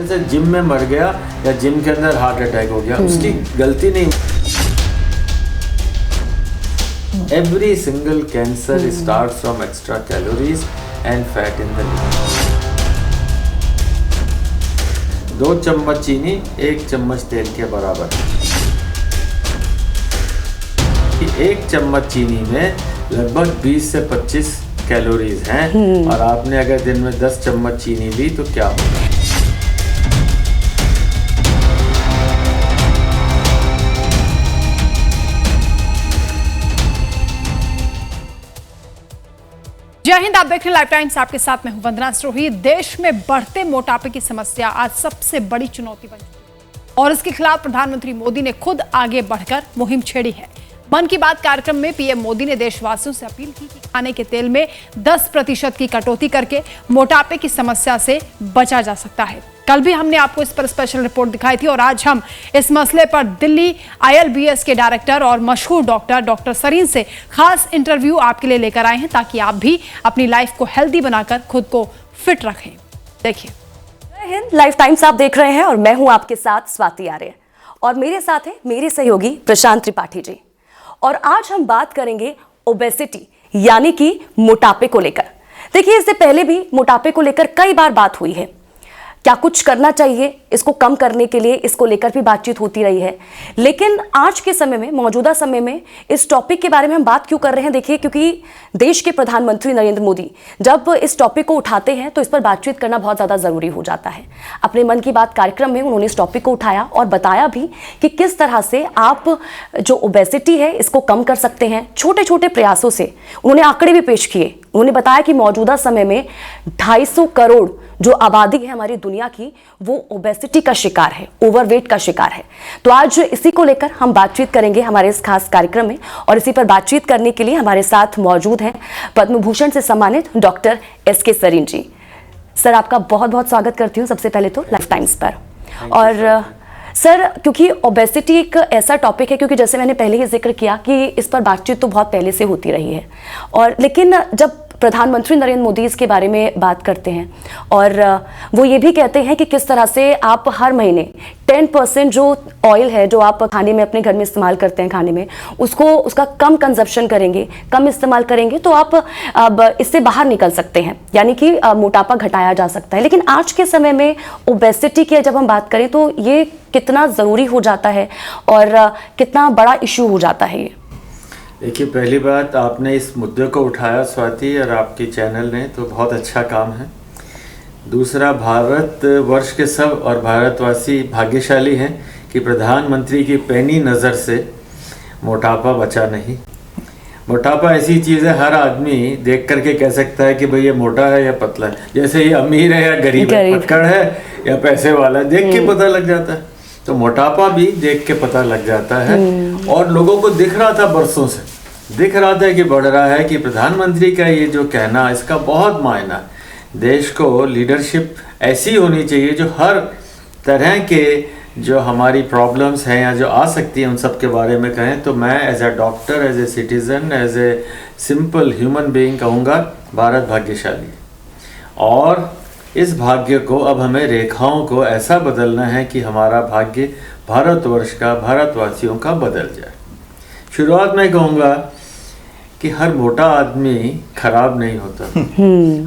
से जिम में मर गया या जिम के अंदर हार्ट अटैक हो गया, उसकी गलती नहीं। Every single cancer starts from extra calories and fat in the liver. 2 चम्मच चीनी 1 चम्मच तेल के बराबर। 1 चम्मच चीनी में लगभग 20 से 25 कैलोरीज हैं और आपने अगर दिन में 10 चम्मच चीनी ली तो क्या होगा? जय हिंद, आप देख रहे हैं लाइफ टाइम्स, आपके साथ मैं हूं वंदना सिरोही। देश में बढ़ते मोटापे की समस्या आज सबसे बड़ी चुनौती बन चुकी है और इसके खिलाफ प्रधानमंत्री मोदी ने खुद आगे बढ़कर मुहिम छेड़ी है। मन की बात कार्यक्रम में पीएम मोदी ने देशवासियों से अपील की कि खाने के तेल में 10% की कटौती करके मोटापे की समस्या से बचा जा सकता है। कल भी हमने आपको इस पर स्पेशल रिपोर्ट दिखाई थी और आज हम इस मसले पर दिल्ली ILBS के डायरेक्टर और मशहूर डॉक्टर सरीन से खास इंटरव्यू आपके लिए लेकर आए हैं ताकि आप भी अपनी लाइफ को हेल्दी बनाकर खुद को फिट रखें। देखिए, जय हिंद, लाइफ टाइम्स आप देख रहे हैं और मैं हूं आपके साथ स्वाति आर्य और मेरे साथ हैं मेरे सहयोगी प्रशांत त्रिपाठी जी। और आज हम बात करेंगे ओबेसिटी यानी कि मोटापे को लेकर। देखिए, इससे पहले भी मोटापे को लेकर कई बार बात हुई है। क्या कुछ करना चाहिए इसको कम करने के लिए, इसको लेकर भी बातचीत होती रही है। लेकिन आज के समय में, मौजूदा समय में इस टॉपिक के बारे में हम बात क्यों कर रहे हैं? देखिए, क्योंकि देश के प्रधानमंत्री नरेंद्र मोदी जब इस टॉपिक को उठाते हैं तो इस पर बातचीत करना बहुत ज़्यादा ज़रूरी हो जाता है। अपने मन की बात कार्यक्रम में उन्होंने इस टॉपिक को उठाया और बताया भी कि किस तरह से आप जो ओबेसिटी है इसको कम कर सकते हैं छोटे छोटे प्रयासों से। उन्होंने आंकड़े भी पेश किए। उन्होंने बताया कि मौजूदा समय में 250 करोड़ जो आबादी है हमारी दुनिया की, वो ओबेसिटी का शिकार है, ओवरवेट का शिकार है। तो आज इसी को लेकर हम बातचीत करेंगे हमारे इस खास कार्यक्रम में और इसी पर बातचीत करने के लिए हमारे साथ मौजूद हैं पद्म भूषण से सम्मानित डॉक्टर SK सरीन जी। सर, आपका बहुत बहुत स्वागत करती हूँ सबसे पहले तो लाइफ टाइम्स पर। और सर, क्योंकि ओबेसिटी एक ऐसा टॉपिक है, क्योंकि जैसे मैंने पहले ही जिक्र किया कि इस पर बातचीत तो बहुत पहले से होती रही है और लेकिन जब प्रधानमंत्री नरेंद्र मोदी इसके बारे में बात करते हैं और वो ये भी कहते हैं कि किस तरह से आप हर महीने 10% जो ऑयल है जो आप खाने में अपने घर में इस्तेमाल करते हैं, खाने में उसका कम कंजप्शन करेंगे, कम इस्तेमाल करेंगे तो आप अब इससे बाहर निकल सकते हैं, यानी कि मोटापा घटाया जा सकता है। लेकिन आज के समय में ओबेसिटी की जब हम बात करें तो ये कितना ज़रूरी हो जाता है और कितना बड़ा इशू हो जाता है ये? देखिए, पहली बात, आपने इस मुद्दे को उठाया स्वाति और आपके चैनल ने, तो बहुत अच्छा काम है। दूसरा, भारत वर्ष के सब और भारतवासी भाग्यशाली हैं कि प्रधानमंत्री की पैनी नज़र से मोटापा बचा नहीं। मोटापा ऐसी चीज़ है, हर आदमी देख करके कह सकता है कि भाई ये मोटा है या पतला है। जैसे ये अमीर है या गरीब है, पक्कड़ है या पैसे वाला है, देख के पता लग जाता है। तो मोटापा भी देख के पता लग जाता है और लोगों को दिख रहा था, बरसों से दिख रहा था कि बढ़ रहा है, कि प्रधानमंत्री का ये जो कहना, इसका बहुत मायना है। देश को लीडरशिप ऐसी होनी चाहिए जो हर तरह के जो हमारी प्रॉब्लम्स हैं या जो आ सकती हैं उन सब के बारे में कहें। तो मैं as a doctor, as a citizen, as a simple human being कहूँगा, भारत भाग्यशाली। और इस भाग्य को अब हमें रेखाओं को ऐसा बदलना है कि हमारा भाग्य भारतवर्ष का, भारतवासियों का बदल जाए। शुरुआत में कहूँगा कि हर मोटा आदमी खराब नहीं होता,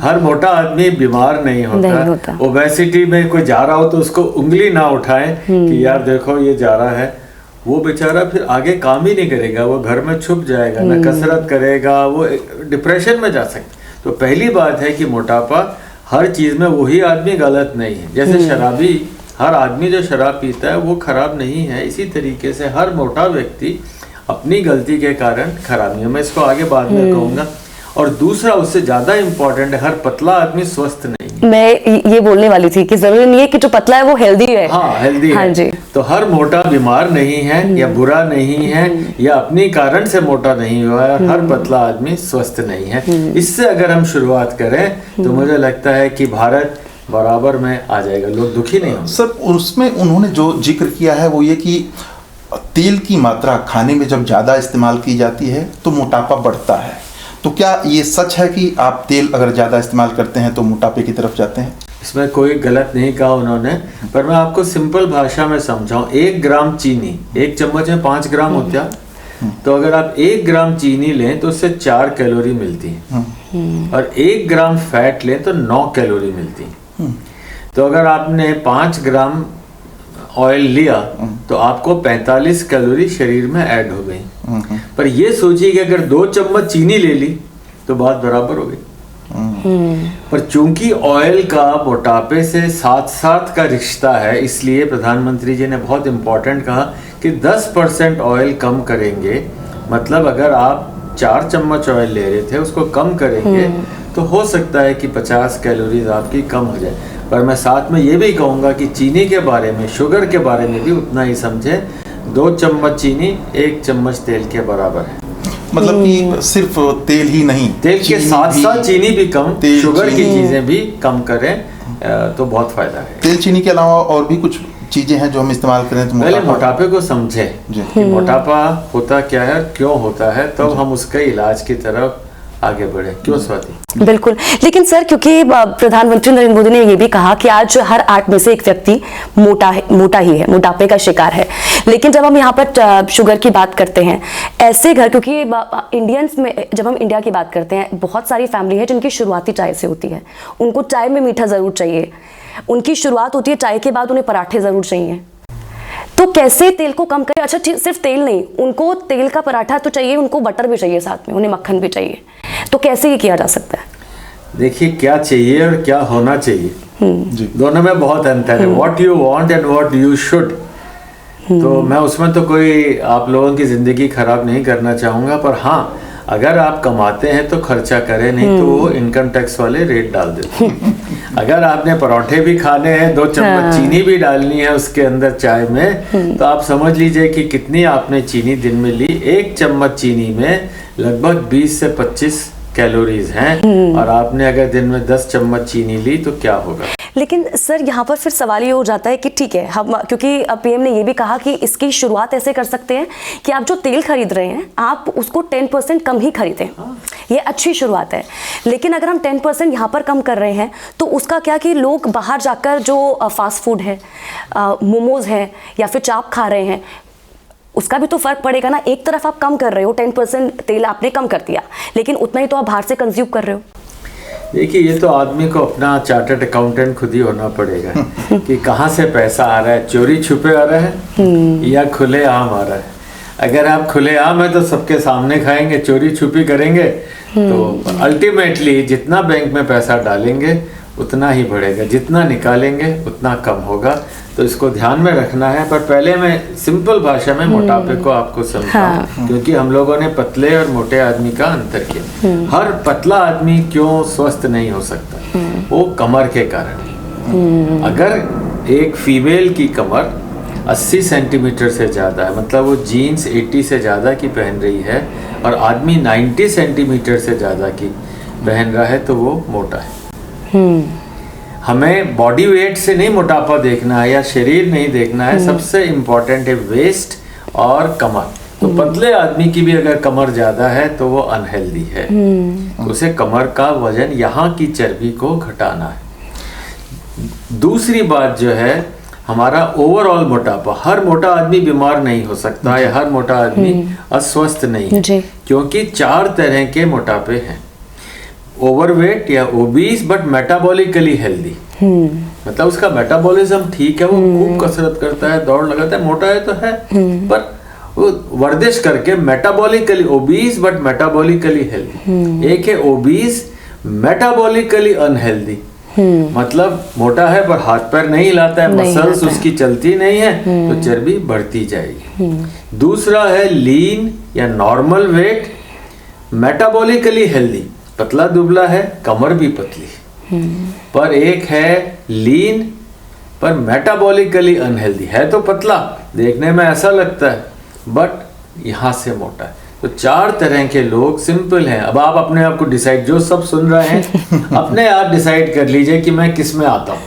हर मोटा आदमी बीमार नहीं होता। ओबेसिटी में कोई जा रहा हो तो उसको उंगली ना उठाएं कि यार देखो ये जा रहा है। वो बेचारा फिर आगे काम ही नहीं करेगा, वो घर में छुप जाएगा, ना कसरत करेगा, वो डिप्रेशन में जा सकता। तो पहली बात है कि मोटापा हर चीज़ में वही आदमी गलत नहीं है। जैसे शराबी, हर आदमी जो शराब पीता है वो खराब नहीं है, इसी तरीके से हर मोटा व्यक्ति अपनी गलती के कारण खराब नहीं है। मैं इसको आगे बाद में कहूँगा। और दूसरा, उससे ज़्यादा इम्पोर्टेंट है, हर पतला आदमी स्वस्थ नहीं। मैं ये बोलने वाली थी कि जरूरी नहीं है कि जो पतला है वो हेल्दी है। हाँ, हेल्दी है। हाँ जी। तो हर मोटा बीमार नहीं है या बुरा नहीं है या अपनी कारण से मोटा नहीं हुआ है, और हर पतला आदमी स्वस्थ नहीं है। इससे अगर हम शुरुआत करें तो मुझे लगता है कि भारत बराबर में आ जाएगा, लोग दुखी नहीं होंगे। सर, उसमें उन्होंने जो जिक्र किया है वो ये कि तेल की मात्रा खाने में जब ज़्यादा इस्तेमाल की जाती है तो मोटापा बढ़ता है। तो क्या ये सच है कि आप तेल अगर ज़्यादा इस्तेमाल करते हैं तो मोटापे की तरफ जाते हैं? इसमें कोई गलत नहीं कहा उन्होंने, पर मैं आपको सिंपल भाषा में समझाऊं। 1 ग्राम चीनी, 1 चम्मच में 5 ग्राम होता है, तो अगर आप 1 ग्राम चीनी लें तो उससे 4 कैलोरी मिलती है, और 1 ग्राम फैट लें तो 9 कैलोरी मिलती है। तो अगर आपने 5 ग्राम ऑयल लिया तो आपको 45 कैलोरी शरीर में ऐड हो गई। पर ये सोचिए कि अगर 2 चम्मच चीनी ले ली तो बात बराबर हो गई। पर चूंकि ऑयल का मोटापे से साथ साथ का रिश्ता है, इसलिए प्रधानमंत्री जी ने बहुत इंपॉर्टेंट कहा कि 10% ऑयल कम करेंगे। मतलब अगर आप 4 चम्मच ऑयल ले रहे थे उसको कम करेंगे तो हो सकता है कि 50 कैलोरीज आपकी कम हो जाए। पर मैं साथ में ये भी कहूँगा कि चीनी के बारे में, शुगर के बारे में भी उतना ही समझे। 2 चम्मच चीनी 1 चम्मच तेल के बराबर है। मतलब कि सिर्फ तेल ही नहीं, तेल के साथ साथ चीनी भी कम, शुगर की चीजें भी कम करें तो बहुत फायदा है। तेल चीनी के अलावा और भी कुछ चीजें हैं जो हम इस्तेमाल करें तो पहले मोटापे को समझे कि मोटापा होता क्या है, क्यों होता है, तब हम उसके इलाज की तरफ आगे बढ़े। क्यों स्वाति? बिल्कुल। लेकिन सर, क्योंकि प्रधानमंत्री नरेंद्र मोदी ने ये भी कहा कि आज हर 8 में से 1 व्यक्ति मोटा ही है, मोटापे का शिकार है। लेकिन जब हम यहाँ पर शुगर की बात करते हैं, ऐसे घर, क्योंकि इंडियंस में जब हम इंडिया की बात करते हैं, बहुत सारी फैमिली है जिनकी शुरुआती चाय से होती है। उनको चाय में मीठा ज़रूर चाहिए, उनकी शुरुआत होती है चाय के बाद उन्हें पराठे ज़रूर चाहिए। तो कैसे तेल को कम करें? अच्छा, सिर्फ तेल नहीं, उनको तेल का पराठा तो चाहिए, उनको बटर भी चाहिए, साथ में उन्हें मक्खन भी चाहिए। तो कैसे ये किया जा सकता है? देखिए, क्या चाहिए और क्या होना चाहिए, दोनों में बहुत अंतर है। What you want and what you should. तो मैं उसमें तो कोई आप लोगों की जिंदगी खराब नहीं करना चाहूंगा, पर हाँ, अगर आप कमाते हैं तो खर्चा करें, नहीं तो वो इनकम टैक्स वाले रेट डाल देते हैं। अगर आपने परोठे भी खाने हैं, 2 चम्मच चीनी भी डालनी है उसके अंदर चाय में, तो आप समझ लीजिए कि कितनी आपने चीनी दिन में ली। 1 चम्मच चीनी में लगभग 20 से 25 कैलोरीज हैं, और आपने अगर दिन में 10 चम्मच चीनी ली तो क्या होगा? लेकिन सर, यहाँ पर फिर सवाल ये हो जाता है कि ठीक है, हम, क्योंकि पीएम ने ये भी कहा कि इसकी शुरुआत ऐसे कर सकते हैं कि आप जो तेल खरीद रहे हैं आप उसको 10% कम ही खरीदें। ये अच्छी शुरुआत है। लेकिन अगर हम 10% यहाँ पर कम कर रहे हैं तो उसका क्या कि लोग बाहर जाकर जो फास्ट फूड है, मोमोज है या फिर चाप खा रहे हैं, उसका भी तो फर्क पड़ेगा ना। एक तरफ आप कम कर रहे हो, 10% तेल आपने कम कर दिया, लेकिन उतना ही तो आप बाहर से कंज्यूम कर रहे हो। देखिए, ये तो आदमी को अपना चार्टर्ड अकाउंटेंट खुद ही होना पड़ेगा कि कहाँ से पैसा आ रहा है, चोरी छुपे आ रहा है या खुले आम आ रहा है। अगर आप खुले आम है तो सबके सामने खाएंगे, चोरी छुपी करेंगे तो अल्टीमेटली जितना बैंक में पैसा डालेंगे उतना ही बढ़ेगा, जितना निकालेंगे उतना कम होगा। तो इसको ध्यान में रखना है। पर पहले मैं सिंपल भाषा में मोटापे को आपको समझाऊं, क्योंकि हम लोगों ने पतले और मोटे आदमी का अंतर किया। हर पतला आदमी क्यों स्वस्थ नहीं हो सकता? वो कमर के कारण। अगर एक फीमेल की कमर 80 सेंटीमीटर से ज़्यादा है, मतलब वो जीन्स 80 से ज़्यादा की पहन रही है, और आदमी 90 सेंटीमीटर से ज़्यादा की पहन रहा है, तो वो मोटा है। हमें बॉडी वेट से नहीं मोटापा देखना है या शरीर नहीं देखना है, सबसे इम्पोर्टेंट है वेस्ट और कमर। तो पतले आदमी की भी अगर कमर ज्यादा है तो वो अनहेल्दी है, तो उसे कमर का वजन, यहाँ की चर्बी को घटाना है। दूसरी बात जो है, हमारा ओवरऑल मोटापा, हर मोटा आदमी बीमार नहीं हो सकता है, हर मोटा आदमी अस्वस्थ नहीं है, क्योंकि 4 तरह के मोटापे हैं। ओवरवेट या ओबीस बट मेटाबॉलिकली हेल्दी, मतलब उसका मेटाबॉलिज्म ठीक है, वो खूब कसरत करता है, दौड़ लगाता है, मोटा है तो है, पर वो वर्जिश करके metabolically obese but metabolically healthy. एक है ओबीस मेटाबॉलिकली अनहेल्दी, मतलब मोटा है पर हाथ पैर नहीं हिलाता है, मसल्स उसकी चलती नहीं है, तो चर्बी बढ़ती जाएगी। दूसरा है लीन या नॉर्मल वेट, मेटाबॉलिकली हेल्दी, पतला दुबला है, कमर भी पतली। पर एक है लीन पर मेटाबॉलिकली अनहेल्दी, है तो पतला, देखने में ऐसा लगता है बट यहाँ से मोटा है। तो 4 तरह के लोग सिंपल हैं। अब आप अपने आप को डिसाइड, जो सब सुन रहे हैं अपने आप डिसाइड कर लीजिए कि मैं किस में आता हूँ,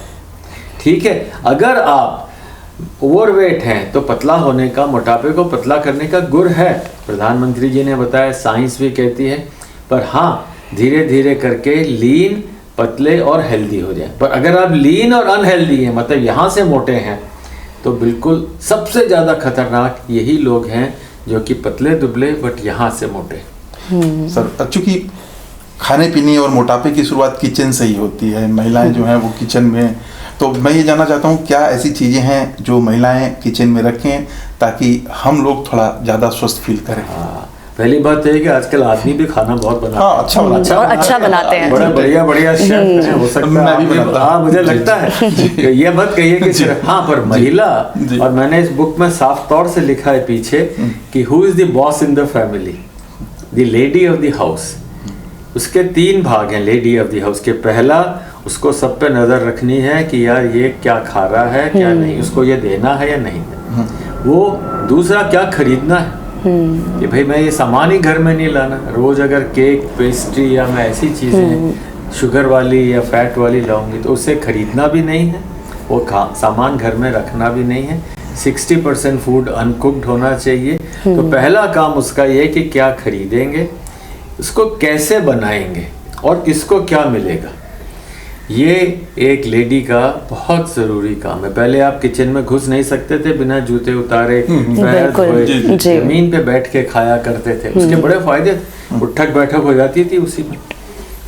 ठीक है। अगर आप ओवरवेट हैं तो पतला होने का, मोटापे को पतला करने का गुर है, प्रधानमंत्री जी ने बताया, साइंस भी कहती है। पर हाँ, धीरे धीरे करके लीन पतले और हेल्दी हो जाए। पर अगर आप लीन और अनहेल्दी हैं, मतलब यहाँ से मोटे हैं, तो बिल्कुल सबसे ज़्यादा खतरनाक यही लोग हैं जो कि पतले दुबले बट यहाँ से मोटे। सर, चूंकि खाने पीने और मोटापे की शुरुआत किचन से ही होती है, महिलाएं जो हैं वो किचन में, तो मैं ये जानना चाहता हूँ क्या ऐसी चीज़ें हैं जो महिलाएं किचन में रखें ताकि हम लोग थोड़ा ज़्यादा स्वस्थ फील करें? हाँ, पहली बात है कि आजकल आदमी भी खाना बहुत बनाते हैं। हाँ, अच्छा बनाते हैं। बड़ा बढ़िया शेफ हैं, हो सकता है मैं भी बनाता हूं। हाँ, मुझे लगता है कि ये मत कहिए कि सिर्फ हाँ, पर महिला, और मैंने इस बुक में साफ तौर से लिखा है पीछे कि who is the boss in the family, the lady of the house. उसके 3 भाग हैं लेडी ऑफ द हाउस के। पहला, उसको सब पे नजर रखनी है कि यार ये क्या खा रहा है क्या नहीं, उसको ये देना है या नहीं देना। वो दूसरा, क्या खरीदना है कि भाई मैं ये सामान ही घर में नहीं लाना, रोज अगर केक पेस्ट्री या मैं ऐसी चीजें शुगर वाली या फैट वाली लाऊंगी तो उसे खरीदना भी नहीं है, वो सामान घर में रखना भी नहीं है। 60% फूड अनकुक्ड होना चाहिए। तो पहला काम उसका ये कि क्या खरीदेंगे, उसको कैसे बनाएंगे और किसको क्या मिलेगा। ये एक लेडी का बहुत ज़रूरी काम है। पहले आप किचन में घुस नहीं सकते थे बिना जूते उतारे, पैर धोए, जमीन पे बैठ के खाया करते थे। उसके बड़े फायदे थे, उठक बैठक हो जाती थी उसी में,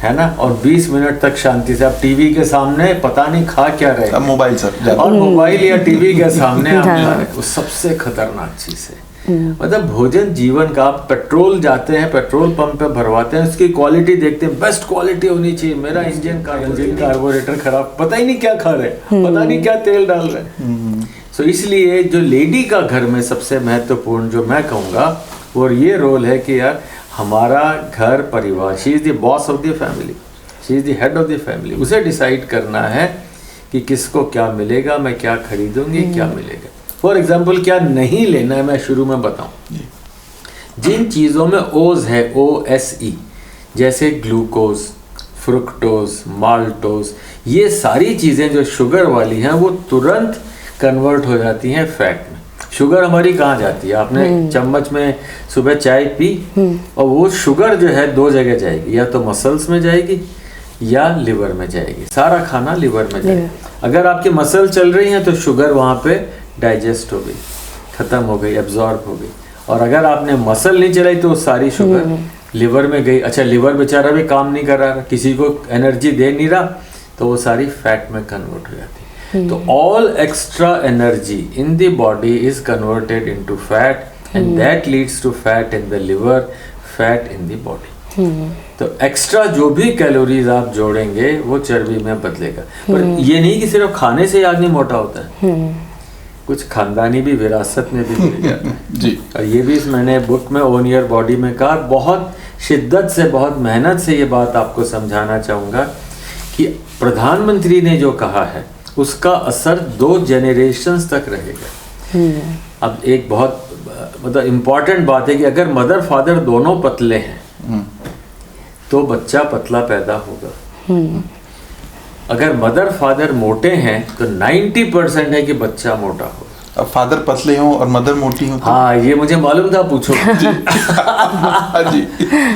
है ना। और 20 मिनट तक शांति से आप टीवी के सामने पता नहीं खा क्या रहे, मोबाइल सर, और मोबाइल या टीवी के सामने आप खा रहे, वो सबसे खतरनाक चीज़ है। मतलब भोजन जीवन का। आप पेट्रोल जाते हैं, पेट्रोल पंप पे भरवाते हैं, उसकी क्वालिटी देखते हैं, बेस्ट क्वालिटी होनी चाहिए। मेरा इंजन कार्बोरेटर खराब, पता ही नहीं क्या खा रहे, पता नहीं क्या तेल डाल रहे। सो इसलिए जो लेडी का घर में सबसे महत्वपूर्ण जो मैं कहूँगा और ये रोल है कि यार हमारा घर परिवार, she is the boss of the family, she is the head of the family. उसे डिसाइड करना है कि किसको क्या मिलेगा, मैं क्या खरीदूंगी, क्या मिलेगा। फॉर एग्जाम्पल, क्या नहीं लेना है मैं शुरू में बताऊं। जिन चीज़ों में ओज है, OSE, जैसे ग्लूकोज, फ्रुक्टोज, माल्टोज, ये सारी चीज़ें जो शुगर वाली हैं वो तुरंत कन्वर्ट हो जाती हैं फैट में। शुगर हमारी कहाँ जाती है, आपने चम्मच में सुबह चाय पी और वो शुगर जो है 2 जगह जाएगी, या तो मसल्स में जाएगी या लिवर में जाएगी। सारा खाना लिवर में जाएगा। अगर आपकी मसल चल रही है तो शुगर वहाँ पे डाइजेस्ट हो गई, ख़त्म हो गई, एब्जॉर्ब हो गई। और अगर आपने मसल नहीं चलाई तो सारी शुगर लिवर में गई। अच्छा, लिवर बेचारा भी काम नहीं कर रहा, किसी को एनर्जी दे नहीं रहा, तो वो सारी फैट में कन्वर्ट हो जाती है। तो all extra energy in the body is converted into fat and that leads to fat in the liver, fat in the body. तो एक्स्ट्रा जो भी कैलोरीज आप जोड़ेंगे वो चर्बी में बदलेगा। पर ये नहीं कि सिर्फ खाने से आदमी मोटा होता है, कुछ खानदानी भी विरासत में भी मिल जाता है जी। और ये भी मैंने बुक में ओन योर बॉडी में कहा। बहुत शिद्दत से, बहुत मेहनत से ये बात आपको समझाना चाहूँगा कि प्रधानमंत्री ने जो कहा है उसका असर 2 जनरेशन्स तक रहेगा। अब एक बहुत मतलब इम्पॉर्टेंट बात है कि अगर मदर फादर दोनों पतले हैं तो बच्चा पतला पैदा होगा। अगर मदर फादर मोटे हैं तो 90% है कि बच्चा मोटा होगा। अब फादर पतले हों और मदर मोटी हो, हाँ, ये मुझे मालूम था, पूछो जी।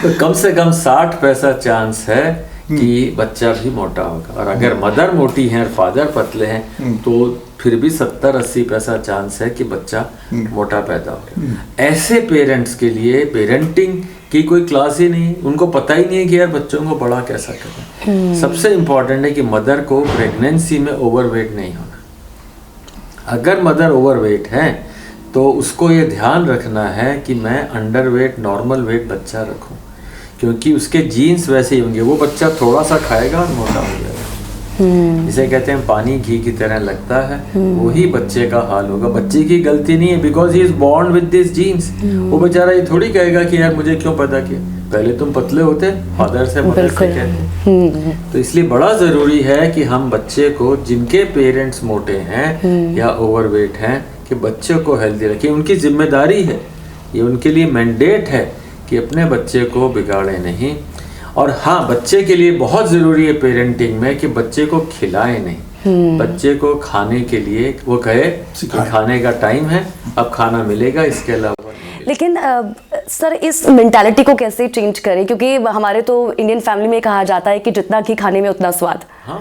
तो कम से कम 60% चांस है कि बच्चा भी मोटा होगा। और अगर मदर मोटी है और फादर पतले हैं तो फिर भी 70-80% चांस है कि बच्चा मोटा पैदा होगा। ऐसे पेरेंट्स के लिए पेरेंटिंग की कोई क्लास ही नहीं, उनको पता ही नहीं है कि यार बच्चों को बड़ा कैसा करें। सबसे इम्पॉर्टेंट है कि मदर को प्रेगनेंसी में ओवरवेट नहीं होना। अगर मदर ओवरवेट है तो उसको ये ध्यान रखना है कि मैं अंडरवेट नॉर्मल वेट बच्चा रखूं, क्योंकि उसके जीन्स वैसे ही होंगे। वो बच्चा थोड़ा सा खाएगा और मोटा हो जाएगा। जिसे कहते हैं पानी घी की तरह लगता है, वही बच्चे का हाल होगा। बच्चे की गलती नहीं है, because he is born with this genes. वो बेचारा ये थोड़ी कहेगा कि यार मुझे क्यों पैदा किया, पहले तुम पतले होते, फादर से मदर से कहते। तो इसलिए बड़ा ज़रूरी है कि हम बच्चे को, जिनके पेरेंट्स मोटे हैं या ओवरवेट हैं, कि बच्चे को हेल्दी रखें। उनकी जिम्मेदारी है, ये उनके लिए मैंडेट है कि अपने बच्चे को बिगाड़े नहीं। और हाँ, बच्चे के लिए बहुत ज़रूरी है पेरेंटिंग में कि बच्चे को खिलाए नहीं। बच्चे को खाने के लिए वो कहे कि खाने का टाइम है, अब खाना मिलेगा, इसके अलावा। लेकिन सर इस मेंटालिटी को कैसे चेंज करें, क्योंकि हमारे तो इंडियन फैमिली में कहा जाता है कि जितना घी खाने में उतना स्वाद। हाँ,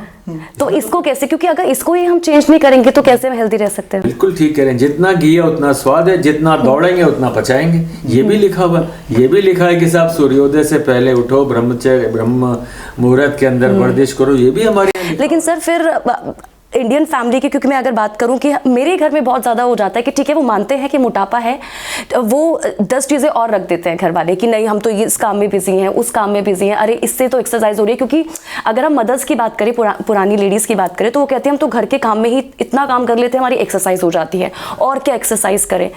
तो इसको कैसे, क्योंकि अगर इसको ही हम चेंज नहीं करेंगे तो कैसे हम हेल्दी रह सकते हैं? बिल्कुल ठीक कह रहे हैं, जितना घी है उतना स्वाद है, जितना दौड़ेंगे उतना पचाएंगे। ये भी लिखा हुआ, ये भी लिखा है कि साहब सूर्योदय से पहले उठो, ब्रह्म मुहूर्त के अंदर वर्जिश करो, ये भी हमारे। लेकिन सर फिर इंडियन फैमिली की, क्योंकि मैं अगर बात करूं कि मेरे घर में बहुत ज़्यादा हो जाता है कि ठीक है वो मानते हैं कि मोटापा है, तो वो 10 चीज़ें और रख देते हैं घर वाले कि नहीं हम तो इस काम में बिजी हैं, उस काम में बिजी हैं, अरे इससे तो एक्सरसाइज हो रही है। क्योंकि अगर हम मदर्स की बात करें, पुरानी लेडीज़ की बात करें, तो वो कहते हैं हम तो घर के काम में ही इतना काम कर लेते हैं, हमारी एक्सरसाइज हो जाती है, और क्या एक्सरसाइज करें?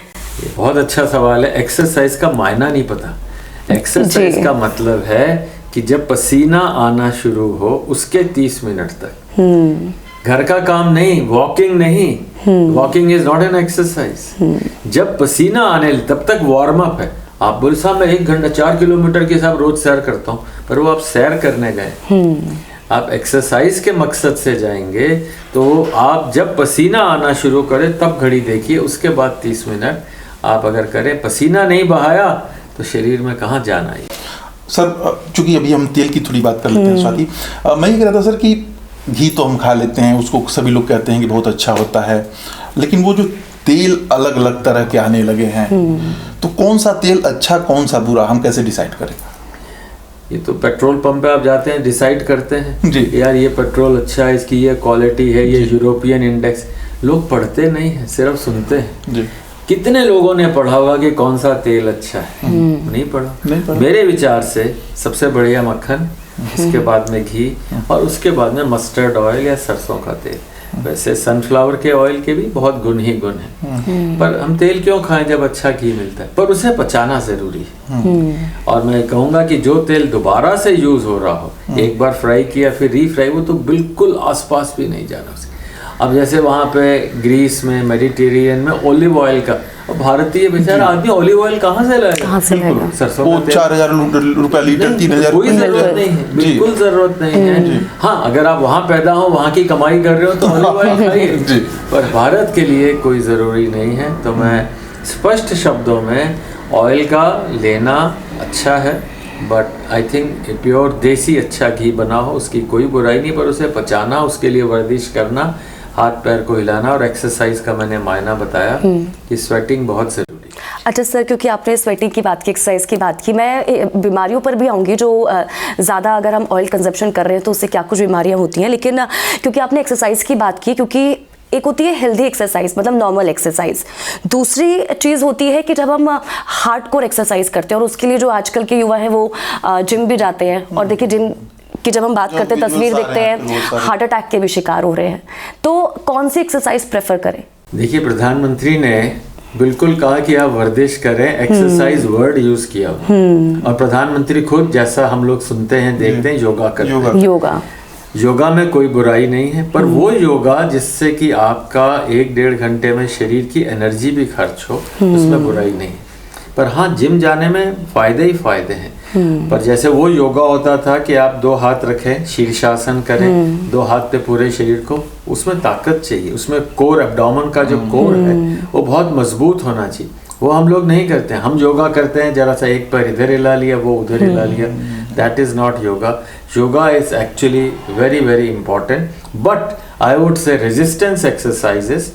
बहुत अच्छा सवाल है। एक्सरसाइज का मायना नहीं पता। एक्सरसाइज का मतलब है कि जब पसीना आना शुरू हो उसके 30 मिनट तक, घर का काम नहीं, वॉकिंग नहीं, walking is not an exercise. जब पसीना आने तब तक वार्म अप है। आप बोल साहब मैं 1 घंटा 4 किलोमीटर के हिसाब रोज सैर करता हूँ, पर वो आप सैर करने गए, आप एक्सरसाइज के मकसद से जाएंगे। तो आप जब पसीना आना शुरू करें तब घड़ी देखिए, उसके बाद 30 मिनट आप अगर करें। पसीना नहीं बहाया तो शरीर में कहाँ जान आई। सर चूंकि अभी हम तेल की थोड़ी बात कर लेते हैं स्वाति, मैं ये कह रहा था सर कि घी तो हम खा लेते हैं, उसको सभी लोग कहते हैं कि बहुत अच्छा होता है, लेकिन वो जो तेल अलग अलग तरह के आने लगे हैं, तो कौन सा तेल अच्छा कौन सा बुरा, हम कैसे डिसाइड करें? ये तो पेट्रोल पंप पे आप जाते हैं, डिसाइड करते हैं जी। यार ये पेट्रोल अच्छा है, इसकी ये क्वालिटी है, ये यूरोपियन इंडेक्स। लोग पढ़ते नहीं है, सिर्फ सुनते हैं। जी। कितने लोगों ने पढ़ा होगा कि कौन सा तेल अच्छा है? नहीं पढ़ा। मेरे विचार से सबसे बढ़िया मक्खन, इसके बाद में घी, और उसके बाद में मस्टर्ड ऑयल या सरसों का तेल। वैसे सनफ्लावर के ऑयल के भी बहुत गुण ही गुण हैं, पर हम तेल क्यों खाएं जब अच्छा घी मिलता है? पर उसे पचाना जरूरी है। और मैं कहूँगा कि जो तेल दोबारा से यूज हो रहा हो, एक बार फ्राई किया फिर रीफ्राई, वो तो बिल्कुल आसपास भी नहीं जाना उसके। अब जैसे वहाँ पे ग्रीस में, मेडिटेरियन में ऑलिव ऑयल का, भारतीय बेचारा आदमी ऑलिव ऑयल कहाँ से लाएगा? सरसों का तेल 4,000 रुपया लीटर, 3,000। कोई जरूरत नहीं है, बिल्कुल जरूरत नहीं है। हाँ, अगर आप वहाँ पैदा हो, वहाँ की कमाई कर रहे हो तो ऑलिव ऑयल खाइए, पर भारत के लिए कोई जरूरी नहीं है। तो मैं स्पष्ट शब्दों में ऑयल का लेना अच्छा है, बट आई थिंक प्योर देसी अच्छा घी बना हो उसकी कोई बुराई नहीं, पर उसे पचाना, उसके लिए वर्जिश करना, हाथ पैर को हिलाना, और एक्सरसाइज का मैंने मायना बताया कि स्वेटिंग बहुत जरूरी है। अच्छा सर, क्योंकि आपने स्वेटिंग की बात की, एक्सरसाइज की बात की, मैं बीमारियों पर भी आऊँगी जो ज़्यादा अगर हम ऑयल कंजप्शन कर रहे हैं तो उससे क्या कुछ बीमारियाँ होती हैं। लेकिन क्योंकि आपने एक्सरसाइज की बात की, क्योंकि एक होती है हेल्दी एक्सरसाइज, मतलब नॉर्मल एक्सरसाइज, दूसरी चीज़ होती है कि जब हम हार्डकोर एक्सरसाइज करते हैं, और उसके लिए जो आजकल के युवा हैं वो जिम भी जाते हैं, और देखिए जिम कि जब हम बात करते हैं, तस्वीर देखते हैं, हार्ट अटैक के भी शिकार हो रहे हैं। तो कौन सी एक्सरसाइज प्रेफर करें? देखिए, प्रधानमंत्री ने बिल्कुल कहा कि आप वर्जिश करें, एक्सरसाइज वर्ड यूज किया, और प्रधानमंत्री खुद, जैसा हम लोग सुनते हैं देखते हैं, योगा करते हैं। योगा में कोई बुराई नहीं है, पर वो योगा जिससे कि आपका 1-1.5 घंटे में शरीर की एनर्जी भी खर्च हो, उसमें बुराई नहीं है। पर हाँ, जिम जाने में फायदे ही फायदे हैं। पर जैसे वो योगा होता था कि आप 2 हाथ रखें, शीर्षासन करें, 2 हाथ पे पूरे शरीर को, उसमें ताकत चाहिए, उसमें कोर, एब्डोमेन का जो कोर है वो बहुत मजबूत होना चाहिए। वो हम लोग नहीं करते हैं। हम योगा करते हैं, जरा सा एक पैर इधर हिला लिया, वो उधर हिला लिया, that is not yoga. Yoga is actually very very important, but I would say resistance exercises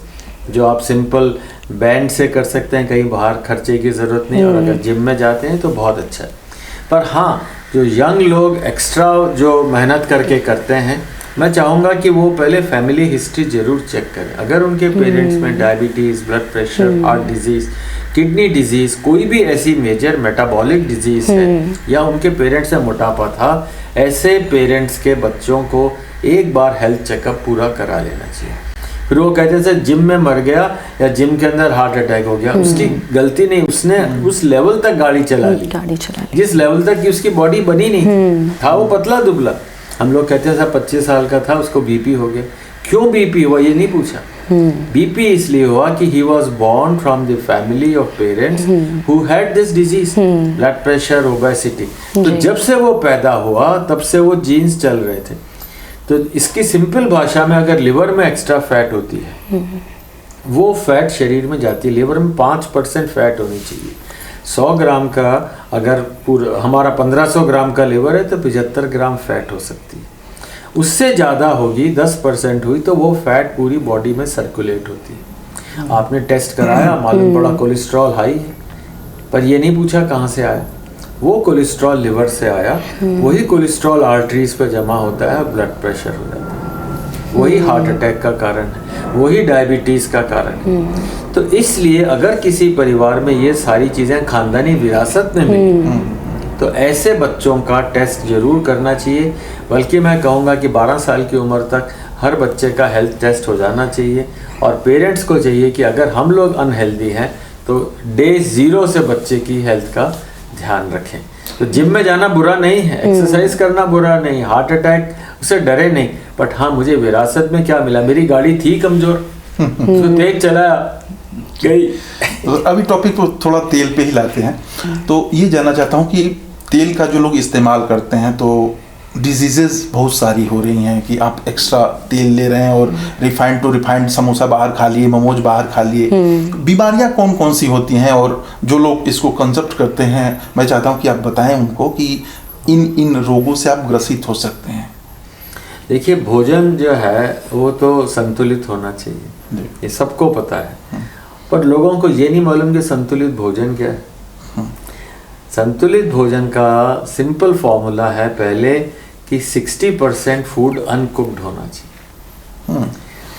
जो आप सिंपल बैंड से कर सकते हैं, कहीं बाहर खर्चे की ज़रूरत नहीं, और अगर जिम में जाते हैं तो बहुत अच्छा है। पर हाँ, जो यंग लोग एक्स्ट्रा जो मेहनत करके करते हैं, मैं चाहूँगा कि वो पहले फैमिली हिस्ट्री ज़रूर चेक करें। अगर उनके पेरेंट्स में diabetes, blood pressure, heart disease, kidney disease, कोई भी ऐसी मेजर मेटाबॉलिक डिजीज़ है, या उनके पेरेंट्स में मोटापा था, ऐसे पेरेंट्स के बच्चों को एक बार हेल्थ चेकअप पूरा करा लेना चाहिए। फिर वो कहते हैं जिम में मर गया या जिम के अंदर हार्ट अटैक हो गया, उसकी गलती नहीं, उसने उस लेवल तक गाड़ी चला ली जिस लेवल तक कि उसकी बॉडी बनी नहीं था, वो पतला दुबला। हम लोग कहते हैं 25 साल का था, उसको बीपी हो गया। क्यों बीपी हुआ ये नहीं पूछा। बीपी इसलिए हुआ कि he was born from the family of parents who had this disease, blood pressure, obesity. तो जब से वो पैदा हुआ तब से वो जीन्स चल रहे थे। तो इसकी सिंपल भाषा में, अगर लिवर में एक्स्ट्रा फैट होती है, वो फैट शरीर में जाती है। लिवर में 5% फैट होनी चाहिए। 100 ग्राम का अगर पूरा हमारा 1500 ग्राम का लीवर है तो 75 ग्राम फैट हो सकती है। उससे ज़्यादा होगी, 10% हुई तो वो फैट पूरी बॉडी में सर्कुलेट होती है। आपने टेस्ट कराया, मालूम पड़ा कोलेस्ट्रॉल हाई है, पर ये नहीं पूछा कहाँ से आया। वो कोलेस्ट्रॉल लिवर से आया, वही कोलेस्ट्रॉल आर्टरीज पे जमा होता है, ब्लड प्रेशर हो जाता है, वही हार्ट अटैक का कारण है, वही डायबिटीज़ का कारण है। तो इसलिए अगर किसी परिवार में ये सारी चीज़ें खानदानी विरासत में मिली तो ऐसे बच्चों का टेस्ट जरूर करना चाहिए। बल्कि मैं कहूँगा कि 12 साल की उम्र तक हर बच्चे का हेल्थ टेस्ट हो जाना चाहिए। और पेरेंट्स को चाहिए कि अगर हम लोग अनहेल्दी हैं तो डे 0 से बच्चे की हेल्थ का ध्यान रखें। तो जिम में जाना बुरा नहीं है, एक्सरसाइज करना बुरा नहीं, हार्ट अटैक उससे डरे नहीं, बट हाँ मुझे विरासत में क्या मिला, मेरी गाड़ी थी कमजोर तो तेज चलाया गई। अभी टॉपिक को थोड़ा तेल पे ही लाते हैं। तो ये जानना चाहता हूँ कि तेल का जो लोग इस्तेमाल करते हैं तो डिजीजेस बहुत सारी हो रही हैं कि आप एक्स्ट्रा तेल ले रहे हैं और रिफाइंड टू रिफाइंड समोसा बाहर खा लिए, मोमोज बाहर खा लिए। बीमारियां कौन कौन सी होती हैं और जो लोग इसको कंजप्ट करते हैं, मैं चाहता हूं कि आप बताएं उनको कि इन रोगों से आप ग्रसित हो सकते हैं। देखिए, भोजन जो है वो तो संतुलित होना चाहिए, ये सबको पता है, पर लोगों को ये नहीं मालूम कि संतुलित भोजन क्या है। संतुलित भोजन का सिंपल फॉर्मूला है पहले कि 60% फूड अनकुक्ड होना चाहिए।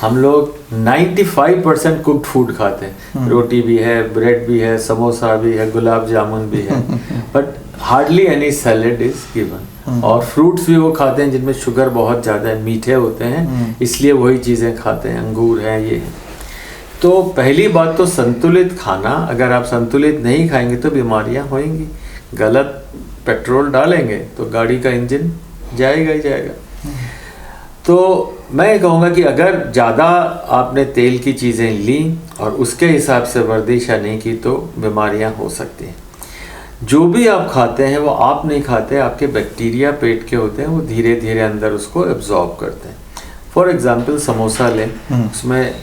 हम लोग 95% कुक्ड फूड खाते हैं, रोटी भी है, ब्रेड भी है, समोसा भी है, गुलाब जामुन भी है, but hardly any salad is given. और फ्रूट्स भी वो खाते हैं जिनमें शुगर बहुत ज़्यादा है, मीठे होते हैं, इसलिए वही चीज़ें खाते हैं, अंगूर है, ये है। तो पहली बात तो संतुलित खाना, अगर आप संतुलित नहीं खाएंगे तो बीमारियां होंगी। गलत पेट्रोल डालेंगे तो गाड़ी का इंजन जाएगा ही जाएगा। तो मैं कहूँगा कि अगर ज़्यादा आपने तेल की चीज़ें ली और उसके हिसाब से वर्जिश नहीं की तो बीमारियां हो सकती हैं। जो भी आप खाते हैं वो आप नहीं खाते, आपके बैक्टीरिया पेट के होते हैं, वो धीरे धीरे अंदर उसको एब्जॉर्ब करते हैं। फॉर एग्जांपल समोसा लें, उसमें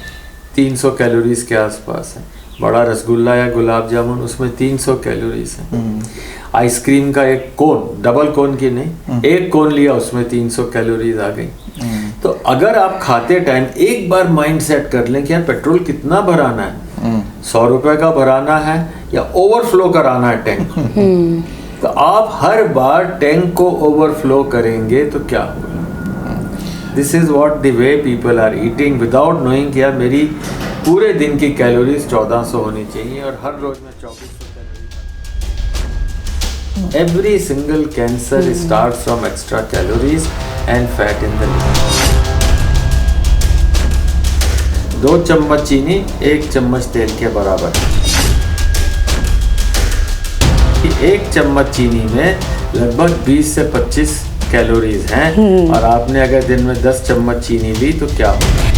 300 कैलोरीज के आसपास है। बड़ा रसगुल्ला या गुलाब जामुन, उसमें 300 कैलोरीज है। आइसक्रीम का एक कोन, डबल कोन की नहीं, एक कोन लिया उसमें 300 कैलोरीज आ गई। तो अगर आप खाते टाइम एक बार माइंड सेट कर लें कि यार पेट्रोल कितना भराना है, 100 रुपए का भराना है या ओवरफ्लो कराना है टैंक, तो आप हर बार टैंक को ओवरफ्लो करेंगे तो क्या होगा। This is what the way people are eating without knowing कि यार मेरी पूरे दिन की कैलोरीज 1400 होनी चाहिए और हर रोज में 2400 calories. Every single cancer starts from extra calories and fat in the liver. 2 चम्मच चीनी 1 चम्मच तेल के बराबर है। 1 चम्मच चीनी में लगभग 20 से 25 कैलोरीज हैं और आपने अगर दिन में 10 चम्मच चीनी ली तो क्या होगा।